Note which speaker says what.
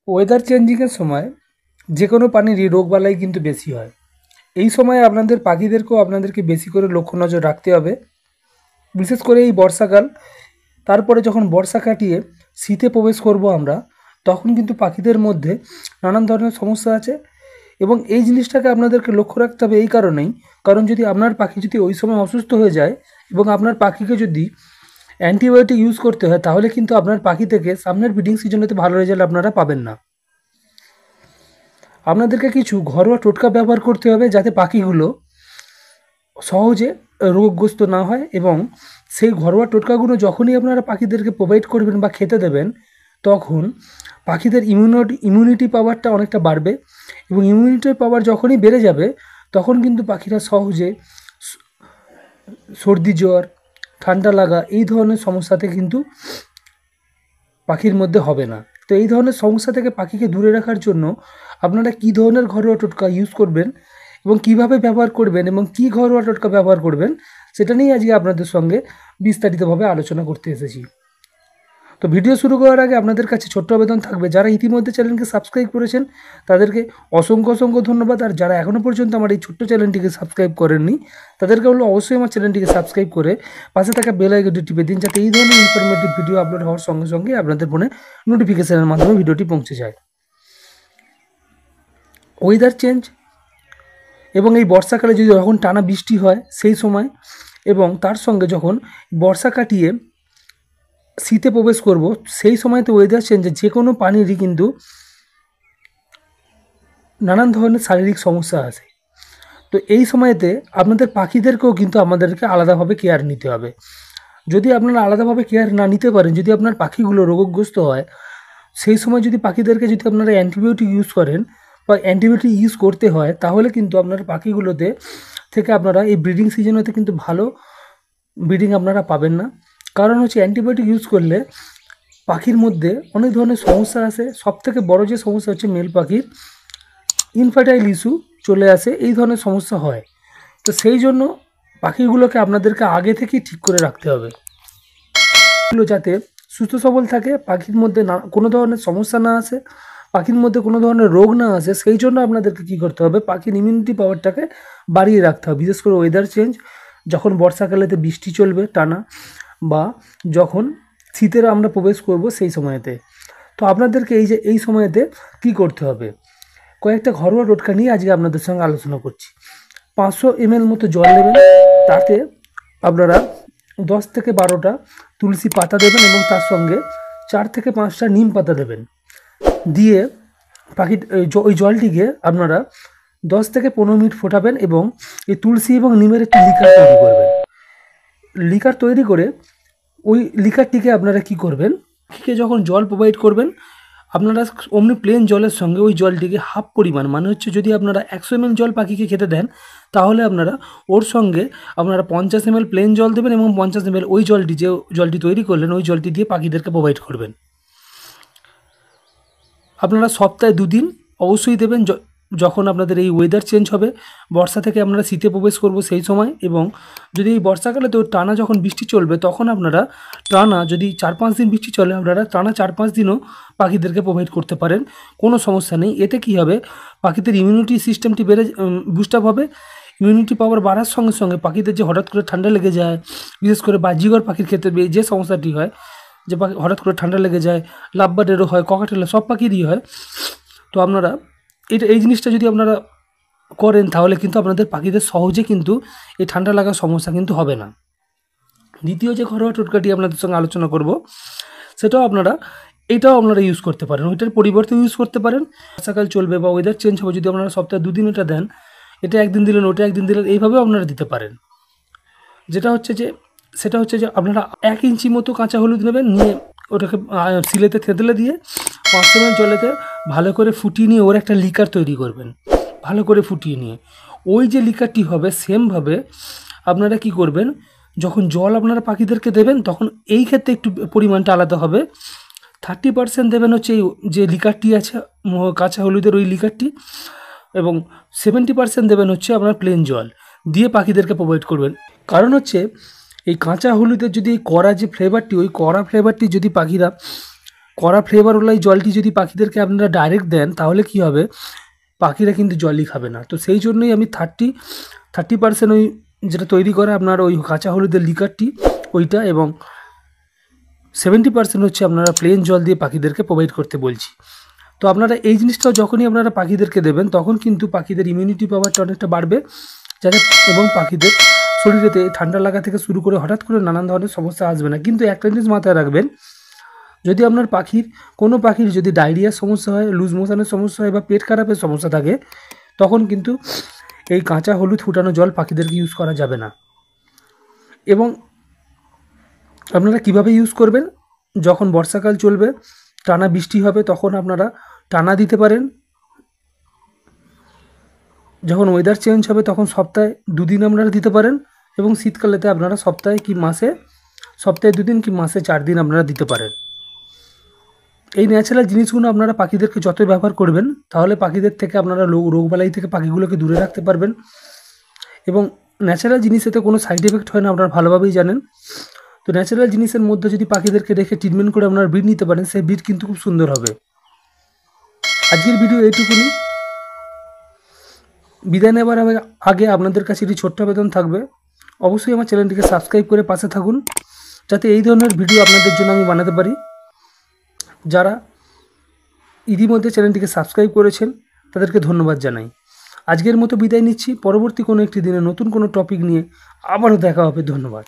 Speaker 1: Weather চেঞ্জিংয়ের সময় যে কোনো প্রাণীরই রোগবালাই কিন্তু বেশি হয়। এই সময় আপনাদের পাখিদেরকেও আপনাদেরকে বেশি করে লক্ষ্য নজর রাখতে হবে, বিশেষ করে এই বর্ষাকাল। তারপরে যখন বর্ষা কাটিয়ে শীতে প্রবেশ করব আমরা, তখন কিন্তু পাখিদের মধ্যে নানান ধরনের সমস্যা আছে। এবং এই জিনিসটাকে আপনাদেরকে লক্ষ্য রাখতে হবে এই কারণেই, কারণ যদি আপনার পাখি যদি ওই সময় অসুস্থ হয়ে যায় এবং আপনার পাখিকে যদি অ্যান্টিবায়োটিক ইউজ করতে হয়, তাহলে কিন্তু আপনার পাখি থেকে সামনের ব্রিডিং সিজনেতে ভালো রেজাল্ট আপনারা পাবেন না। আপনাদেরকে কিছু ঘরোয়া টোটকা ব্যবহার করতে হবে যাতে পাখিগুলো সহজে রোগগ্রস্ত না হয়। এবং সেই ঘরোয়া টোটকাগুলো যখনই আপনারা পাখিদেরকে প্রোভাইড করবেন বা খেতে দেবেন, তখন পাখিদের ইমিউনিটি পাওয়ারটা অনেকটা বাড়বে। এবং ইমিউনিটি পাওয়ার যখনই বেড়ে যাবে, তখন কিন্তু পাখিরা সহজে সর্দি জ্বর, ঠান্ডা লাগা এই ধরনের সমস্যাতে কিন্তু পাখির মধ্যে হবে না। তো এই ধরনের সমস্যা থেকে পাখিকে দূরে রাখার জন্য আপনারা কী ধরনের ঘরোয়া টোটকা ইউজ করবেন এবং কিভাবে ব্যবহার করবেন এবং কী ঘরোয়া টোটকা ব্যবহার করবেন, সেটা নিয়ে আজকে আপনাদের সঙ্গে বিস্তারিতভাবে আলোচনা করতে এসেছি। তো ভিডিও শুরু করার আগে আপনাদের কাছে ছোট্ট আবেদন থাকবে, যারা ইতিমধ্যে চ্যানেলকে সাবস্ক্রাইব করেছেন তাদেরকে অসংখ্য অসংখ্য ধন্যবাদ। আর যারা এখনও পর্যন্ত আমার এই ছোট্ট চ্যানেলটিকে সাবস্ক্রাইব করেননি, তাদেরকে বললো অবশ্যই আমার চ্যানেলটিকে সাবস্ক্রাইব করে পাশে থাকা বেল আইকনটি টিপে দিন, যাতে এই ধরনের ইনফরমেটিভ ভিডিও আপলোড হওয়ার সঙ্গে সঙ্গে আপনাদের ফোনে নোটিফিকেশনের মাধ্যমে ভিডিওটি পৌঁছে যায়। ওয়েদার চেঞ্জ এবং এই বর্ষাকালে যদি যখন টানা বৃষ্টি হয় সেই সময়, এবং তার সঙ্গে যখন বর্ষা কাটিয়ে শীতে প্রবেশ করব, সেই সময়তে ওয়েদার চেঞ্জে যে কোনো প্রাণীরই কিন্তু নানান ধরনের শারীরিক সমস্যা আসে। তো এই সময়তে আপনাদের পাখিদেরকেও কিন্তু আমাদেরকে আলাদাভাবে কেয়ার নিতে হবে। যদি আপনারা আলাদাভাবে কেয়ার না নিতে পারেন, যদি আপনার পাখিগুলো রোগগ্রস্ত হয়, সেই সময় যদি পাখিদেরকে যদি আপনারা অ্যান্টিবায়োটিক ইউজ করেন বা অ্যান্টিবায়োটিক ইউজ করতে হয়, তাহলে কিন্তু আপনার পাখিগুলোতে থেকে আপনারা এই ব্রিডিং সিজনেতে কিন্তু ভালো ব্রিডিং আপনারা পাবেন না। কারণ হচ্ছে অ্যান্টিবায়োটিক ইউজ করলে পাখির মধ্যে অনেক ধরনের সমস্যা আসে। সবথেকে বড় যে সমস্যা হচ্ছে মেল পাখির ইনফার্টাইল ইস্যু চলে আসে, এই ধরনের সমস্যা হয়। তো সেই জন্য পাখিগুলোকে আপনাদেরকে আগে থেকেই ঠিক করে রাখতে হবে, এগুলো যাতে সুস্থ সবল থাকে, পাখির মধ্যে না কোনো ধরনের সমস্যা না আসে, পাখির মধ্যে কোনো ধরনের রোগ না আসে। সেই জন্য আপনাদেরকে কী করতে হবে, পাখির ইমিউনিটি পাওয়ারটাকে বাড়িয়ে রাখতে হবে। বিশেষ করে ওয়েদার চেঞ্জ, যখন বর্ষাকালেতে বৃষ্টি চলবে টানা, বা যখন শীতের আমরা প্রবেশ করব সেই সময়তে। তো আপনাদেরকে এই সময়তে কী করতে হবে, কয়েকটা ঘরোয়া টোটকা নিয়ে আজকে আপনাদের সঙ্গে আলোচনা করছি। 500 ml মতো জল নেবেন, তাতে আপনারা 10 থেকে 12টা তুলসী পাতা দেবেন এবং তার সঙ্গে 4 থেকে 5টা নিম পাতা দেবেন। দিয়ে ওই জলটিকে আপনারা 10 থেকে 15 মিনিট ফোটাবেন এবং এই তুলসী এবং নিমের একটি লিকার তৈরি করবেন। লিকার তৈরি করে ওই লিকারটিকে আপনারা কী করবেন, পাখিকে যখন জল প্রোভাইড করবেন, আপনারা অমনি প্লেন জলের সঙ্গে ওই জলটিকে হাফ পরিমাণ, মানে হচ্ছে যদি আপনারা 100 ml জল পাখিকে খেতে দেন, তাহলে আপনারা ওর সঙ্গে আপনারা 50 ml প্লেন জল দেবেন এবং 50 ml ওই জলটি, যে জলটি তৈরি করলেন, ওই জলটি দিয়ে পাখিদেরকে প্রোভাইড করবেন। আপনারা সপ্তাহে 2 দিন অবশ্যই দেবেন, যখন আপনাদের এই ওয়েদার চেঞ্জ হবে, বর্ষা থেকে আপনারা শীতে প্রবেশ করব সেই সময়। এবং যদি এই বর্ষাকালে তো টানা যখন বৃষ্টি চলবে, তখন আপনারা টানা যদি 4-5 দিন বৃষ্টি চলে, আপনারা টানা 4-5 দিনও পাখিদেরকে প্রোভাইড করতে পারেন, কোনো সমস্যা নেই। এতে কী হবে, পাখিদের ইমিউনিটি সিস্টেমটি বুস্ট আপ হবে। ইমিউনিটি পাওয়ার বাড়ার সঙ্গে সঙ্গে পাখিদের যে হঠাৎ করে ঠান্ডা লেগে যায়, বিশেষ করে বাজিঘর পাখির ক্ষেত্রে যে সমস্যাটি হয়, যে পাখি হঠাৎ করে ঠান্ডা লেগে যায়, লাভবার্ডেরও হয়, ককাটেলও, সব পাখিরই হয়। তো আপনারা এই জিনিসটা যদি আপনারা করেন, তাহলে কিন্তু আপনাদের পাখিদের সহজে কিন্তু এই ঠান্ডা লাগার সমস্যা কিন্তু হবে না। দ্বিতীয় যে ঘরোয়া টোটকাটি আপনাদের সঙ্গে আলোচনা করব, এটাও আপনারা ইউজ করতে পারেন, ওইটার পরিবর্তে ইউজ করতে পারেন। বর্ষাকাল চলবে বা ওয়েদার চেঞ্জ হবে, যদি আপনারা সপ্তাহে 2 দিন এটা দেন, এটা একদিন দিলেন, ওটা একদিন দিলেন, এইভাবেও আপনারা দিতে পারেন। সেটা হচ্ছে যে আপনারা 1 ইঞ্চি মতো কাঁচা হলুদ নেবেন, নিয়ে ওটাকে শিলেতে থেতলে দিয়ে 500 ml জলেতে ভালো করে ফুটিয়ে নিয়ে ওর একটা লিকার তৈরি করবেন। ভালো করে ফুটিয়ে নিয়ে ওই যে লিকারটি হবে, সেমভাবে আপনারা কি করবেন, যখন জল আপনারা পাখিদেরকে দেবেন, তখন এই ক্ষেত্রে একটু পরিমাণটা আলাদা হবে। 30% দেবেন হচ্ছে এই যে লিকারটি আছে কাঁচা হলুদের ওই লিকারটি, এবং 70% দেবেন হচ্ছে আপনার প্লেন জল দিয়ে পাখিদেরকে প্রোভাইড করবেন। কারণ হচ্ছে এই কাঁচা হলুদের যদি কড়া যে ফ্লেভারটি, ওই কড়া ফ্লেভারটি যদি পাখিরা কড়া ফ্লেভারওয়ালা এই জলটি যদি পাখিদেরকে আপনারা ডাইরেক্ট দেন তাহলে কি হবে, পাখিরা কিন্তু জলই খাবে না। তো সেই জন্যই আমি 30% ওই যেটা তৈরি করে আপনার ওই কাঁচা হলুদের লিকারটি ওইটা, এবং 70% হচ্ছে আপনারা প্লেন জল দিয়ে পাখিদেরকে প্রোভাইড করতে বলছি। তো আপনারা এই জিনিসটাও যখনই আপনারা পাখিদেরকে দেবেন তখন কিন্তু পাখিদের ইমিউনিটি পাওয়ারটা অনেকটা বাড়বে, যাতে এবং পাখিদের শরীরেতে ঠান্ডা লাগা থেকে শুরু করে হঠাৎ করে নানান ধরনের সমস্যা আসবে না। কিন্তু একটা জিনিস মাথায় রাখবেন, যদি আপনার কোনো পাখির যদি ডায়রিয়ার সমস্যা হয়, লুজ মোশনের সমস্যা হয় বা পেট খারাপের সমস্যা থাকে, তখন কিন্তু এই কাঁচা হলুদ ফুটানো জল পাখিদেরকে ইউজ করা যাবে না। এবং আপনারা কিভাবে ইউজ করবেন, যখন বর্ষাকাল চলবে, টানা বৃষ্টি হবে, তখন আপনারা টানা দিতে পারেন। যখন ওয়েদার চেঞ্জ হবে তখন সপ্তাহে 2 দিন আপনারা দিতে পারেন, এবং শীতকালেতে আপনারা সপ্তাহে 2 দিন কি মাসে 4 দিন আপনারা দিতে পারেন। এই ন্যাচারাল জিনিসগুলো আপনারা পাখিদেরকে যতই ব্যবহার করবেন, তাহলে পাখিদের থেকে আপনারা রোগবালাই থেকে পাখিগুলোকে দূরে রাখতে পারবেন। এবং ন্যাচারাল জিনিসেতে কোনো সাইড এফেক্ট হয় না, আপনারা ভালোভাবেই জানেন। তো ন্যাচারাল জিনিসের মধ্যে যদি পাখিদেরকে রেখে ট্রিটমেন্ট করে আপনারা ব্রিড নিতে পারেন, সেই ব্রিড কিন্তু খুব সুন্দর হবে। আজকের ভিডিও এইটুকুনি। বিদায় নেবার আগে আপনাদের কাছে একটি ছোট্ট আবেদন থাকবে, অবশ্যই আমার চ্যানেলটিকে সাবস্ক্রাইব করে পাশে থাকুন, যাতে এই ধরনের ভিডিও আপনাদের জন্য আমি বানাতে পারি। যারা ইতিমধ্যে চ্যানেলটিকে সাবস্ক্রাইব করেছেন তাদেরকে ধন্যবাদ জানাই। আজকের মতো বিদায় নিচ্ছি, পরবর্তী কোনো একটি দিনে নতুন কোনো টপিক নিয়ে আবারও দেখা হবে। ধন্যবাদ।